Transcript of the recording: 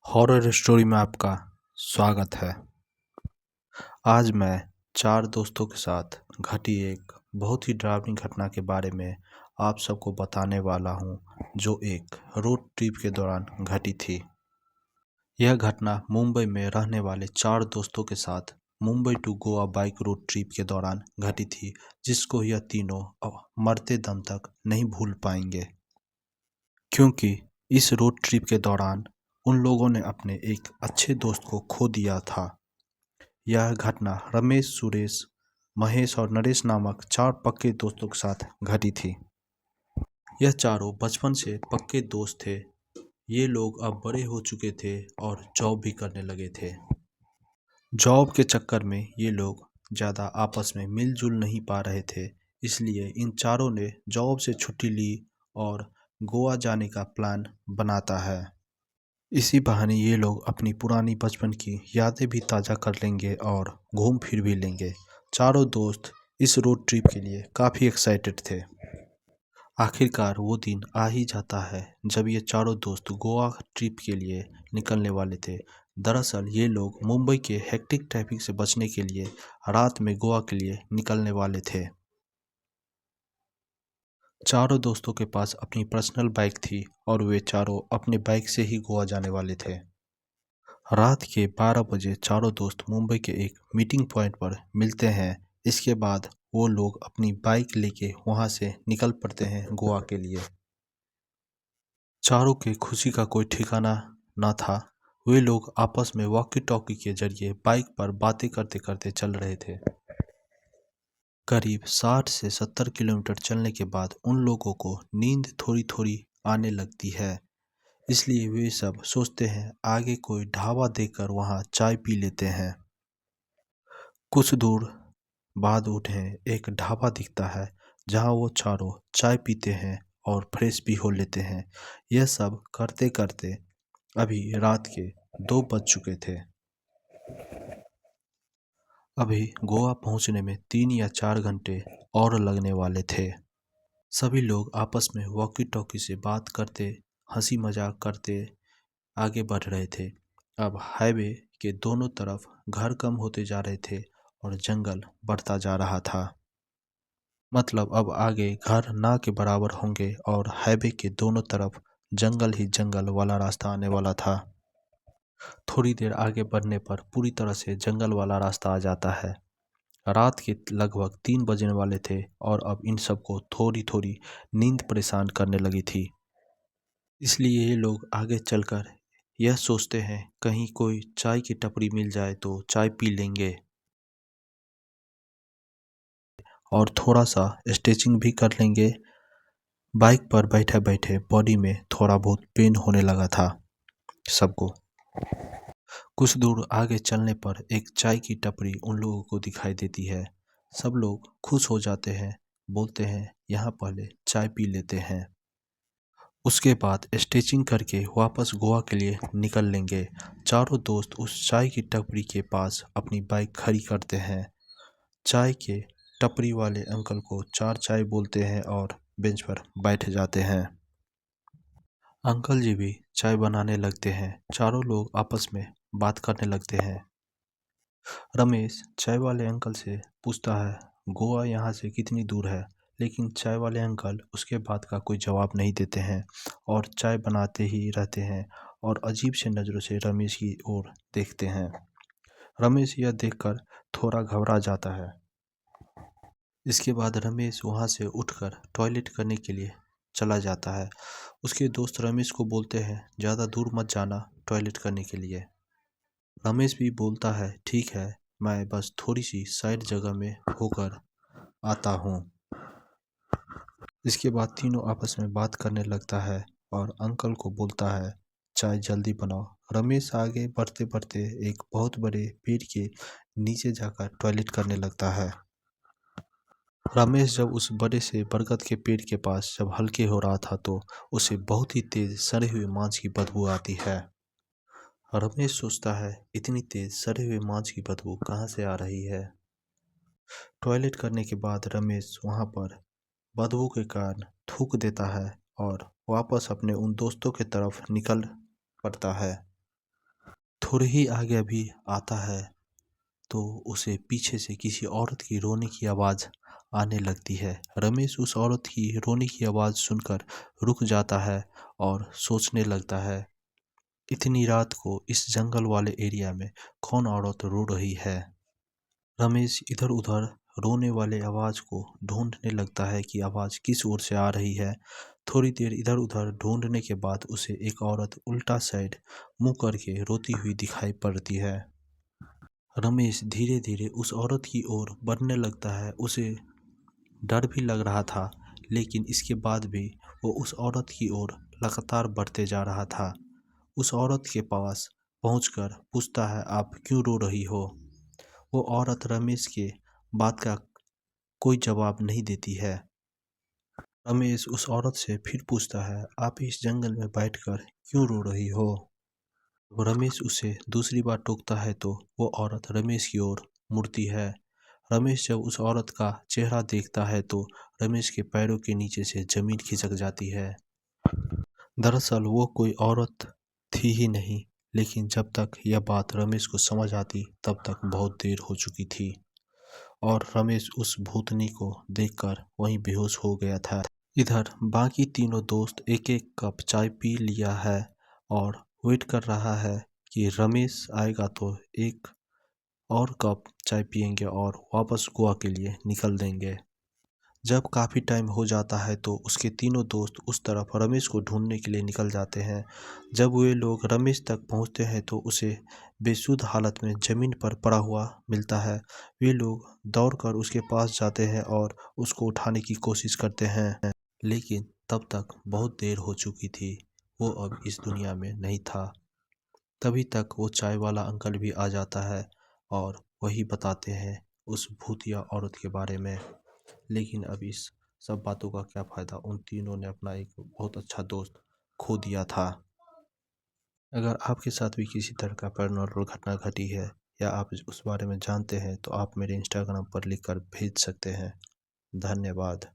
Horror story में आपका स्वागत है। आज मैं चार दोस्तों के साथ घटी एक बहुत ही डरावनी घटना के बारे में आप सबको बताने वाला हूं, जो एक रोड ट्रिप के दौरान घटी थी। यह घटना मुंबई में रहने वाले चार दोस्तों के साथ Mumbai to Goa bike road trip के दौरान घटी थी, जिसको यह तीनों अब मरते दम तक नहीं भूल पाएंगे, क्योंकि इस रोड ट्रिप के दौरान उन लोगों ने अपने एक अच्छे दोस्त को खो दिया था। यह घटना रमेश, सुरेश, महेश और नरेश नामक चार पक्के दोस्तों के साथ घटी थी। यह चारों बचपन से पक्के दोस्त थे। ये लोग अब बड़े हो चुके थे और जॉब भी करने लगे थे। जॉब के चक्कर में ये लोग ज़्यादा आपस में मिलजुल नहीं पा रहे थे, इसलिए इन चारों ने जॉब से छुट्टी ली और गोवा जाने का प्लान बनाता है। इसी बहाने ये लोग अपनी पुरानी बचपन की यादें भी ताज़ा कर लेंगे और घूम फिर भी लेंगे। चारों दोस्त इस रोड ट्रिप के लिए काफ़ी एक्साइटेड थे। आखिरकार वो दिन आ ही जाता है जब ये चारों दोस्त गोवा ट्रिप के लिए निकलने वाले थे। दरअसल ये लोग मुंबई के हेक्टिक ट्रैफिक से बचने के लिए रात में गोवा के लिए निकलने वाले थे। चारों दोस्तों के पास अपनी पर्सनल बाइक थी और वे चारों अपने बाइक से ही गोवा जाने वाले थे। रात के 12 बजे चारों दोस्त मुंबई के एक मीटिंग पॉइंट पर मिलते हैं। इसके बाद वो लोग अपनी बाइक लेके वहाँ से निकल पड़ते हैं गोवा के लिए। चारों के खुशी का कोई ठिकाना न था। वे लोग आपस में वॉकी टॉकी के जरिए बाइक पर बातें करते करते चल रहे थे। करीब 60 से 70 किलोमीटर चलने के बाद उन लोगों को नींद थोड़ी थोड़ी आने लगती है, इसलिए वे सब सोचते हैं आगे कोई ढाबा देखकर वहाँ चाय पी लेते हैं। कुछ दूर बाद उन्हें एक ढाबा दिखता है, जहाँ वो चारों चाय पीते हैं और फ्रेश भी हो लेते हैं। यह सब करते करते अभी रात के 2 बज चुके थे। अभी गोवा पहुंचने में 3 या 4 घंटे और लगने वाले थे। सभी लोग आपस में वॉकी टॉकी से बात करते, हंसी मजाक करते आगे बढ़ रहे थे। अब हाईवे के दोनों तरफ घर कम होते जा रहे थे और जंगल बढ़ता जा रहा था। मतलब अब आगे घर ना के बराबर होंगे और हाईवे के दोनों तरफ जंगल ही जंगल वाला रास्ता आने वाला था। थोड़ी देर आगे बढ़ने पर पूरी तरह से जंगल वाला रास्ता आ जाता है। रात के लगभग 3 बजने वाले थे और अब इन सबको थोड़ी थोड़ी नींद परेशान करने लगी थी। इसलिए ये लोग आगे चलकर यह सोचते हैं कहीं कोई चाय की टपरी मिल जाए तो चाय पी लेंगे और थोड़ा सा स्ट्रेचिंग भी कर लेंगे। बाइक पर बैठे बैठे बॉडी में थोड़ा बहुत पेन होने लगा था सबको। कुछ दूर आगे चलने पर एक चाय की टपरी उन लोगों को दिखाई देती है। सब लोग खुश हो जाते हैं, बोलते हैं यहाँ पहले चाय पी लेते हैं, उसके बाद स्ट्रेचिंग करके वापस गोवा के लिए निकल लेंगे। चारों दोस्त उस चाय की टपरी के पास अपनी बाइक खड़ी करते हैं। चाय के टपरी वाले अंकल को 4 चाय बोलते हैं और बेंच पर बैठ जाते हैं। अंकल जी भी चाय बनाने लगते हैं। चारों लोग आपस में बात करने लगते हैं। रमेश चाय वाले अंकल से पूछता है गोवा यहाँ से कितनी दूर है, लेकिन चाय वाले अंकल उसके बात का कोई जवाब नहीं देते हैं और चाय बनाते ही रहते हैं और अजीब से नज़रों से रमेश की ओर देखते हैं। रमेश यह देखकर थोड़ा घबरा जाता है। इसके बाद रमेश वहाँ से उठकर टॉयलेट करने के लिए चला जाता है। उसके दोस्त रमेश को बोलते हैं ज़्यादा दूर मत जाना टॉयलेट करने के लिए। रमेश भी बोलता है ठीक है, मैं बस थोड़ी सी साइड जगह में होकर आता हूँ। इसके बाद तीनों आपस में बात करने लगता है और अंकल को बोलता है चाय जल्दी बनाओ। रमेश आगे बढ़ते बढ़ते एक बहुत बड़े पेड़ के नीचे जाकर टॉयलेट करने लगता है। रमेश जब उस बड़े से बरगद के पेड़ के पास जब हल्के हो रहा था तो उसे बहुत ही तेज सड़े हुए मांस की बदबू आती है। रमेश सोचता है इतनी तेज सड़े हुए मांस की बदबू कहाँ से आ रही है। टॉयलेट करने के बाद रमेश वहाँ पर बदबू के कारण थूक देता है और वापस अपने उन दोस्तों की तरफ निकल पड़ता है। थोड़े ही आगे अभी आता है तो उसे पीछे से किसी औरत की रोने की आवाज़ आने लगती है। रमेश उस औरत की रोने की आवाज़ सुनकर रुक जाता है और सोचने लगता है, इतनी रात को इस जंगल वाले एरिया में कौन औरत रो रही है। रमेश इधर उधर रोने वाले आवाज़ को ढूंढने लगता है कि आवाज़ किस ओर से आ रही है। थोड़ी देर इधर उधर ढूंढने के बाद उसे एक औरत उल्टा साइड मुंह करके रोती हुई दिखाई पड़ती है। रमेश धीरे धीरे उस औरत की ओर बढ़ने लगता है। उसे डर भी लग रहा था, लेकिन इसके बाद भी वो उस औरत की ओर लगातार बढ़ते जा रहा था। उस औरत के पास पहुंचकर पूछता है, आप क्यों रो रही हो। वो औरत रमेश के बात का कोई जवाब नहीं देती है। रमेश उस औरत से फिर पूछता है, आप इस जंगल में बैठकर क्यों रो रही हो। वो रमेश उसे दूसरी बार टोकता है तो वो औरत रमेश की ओर मुड़ती है। रमेश जब उस औरत का चेहरा देखता है तो रमेश के पैरों के नीचे से जमीन खिसक जाती है। दरअसल वो कोई औरत थी ही नहीं, लेकिन जब तक यह बात रमेश को समझ आती तब तक बहुत देर हो चुकी थी और रमेश उस भूतनी को देखकर वहीं बेहोश हो गया था। इधर बाकी तीनों दोस्त एक एक कप चाय पी लिया है और वेट कर रहा है कि रमेश आएगा तो एक और कप चाय पिएंगे और वापस गोवा के लिए निकल देंगे। जब काफ़ी टाइम हो जाता है तो उसके तीनों दोस्त उस तरफ रमेश को ढूंढने के लिए निकल जाते हैं। जब वे लोग रमेश तक पहुंचते हैं तो उसे बेसुध हालत में ज़मीन पर पड़ा हुआ मिलता है। वे लोग दौड़कर उसके पास जाते हैं और उसको उठाने की कोशिश करते हैं, लेकिन तब तक बहुत देर हो चुकी थी। वो अब इस दुनिया में नहीं था। तभी तक वो चाय वाला अंकल भी आ जाता है और वही बताते हैं उस भूतिया औरत के बारे में। लेकिन अब इस सब बातों का क्या फ़ायदा, उन तीनों ने अपना एक बहुत अच्छा दोस्त खो दिया था। अगर आपके साथ भी किसी तरह का पैरानॉर्मल घटना घटी है या आप उस बारे में जानते हैं तो आप मेरे इंस्टाग्राम पर लिख कर भेज सकते हैं। धन्यवाद।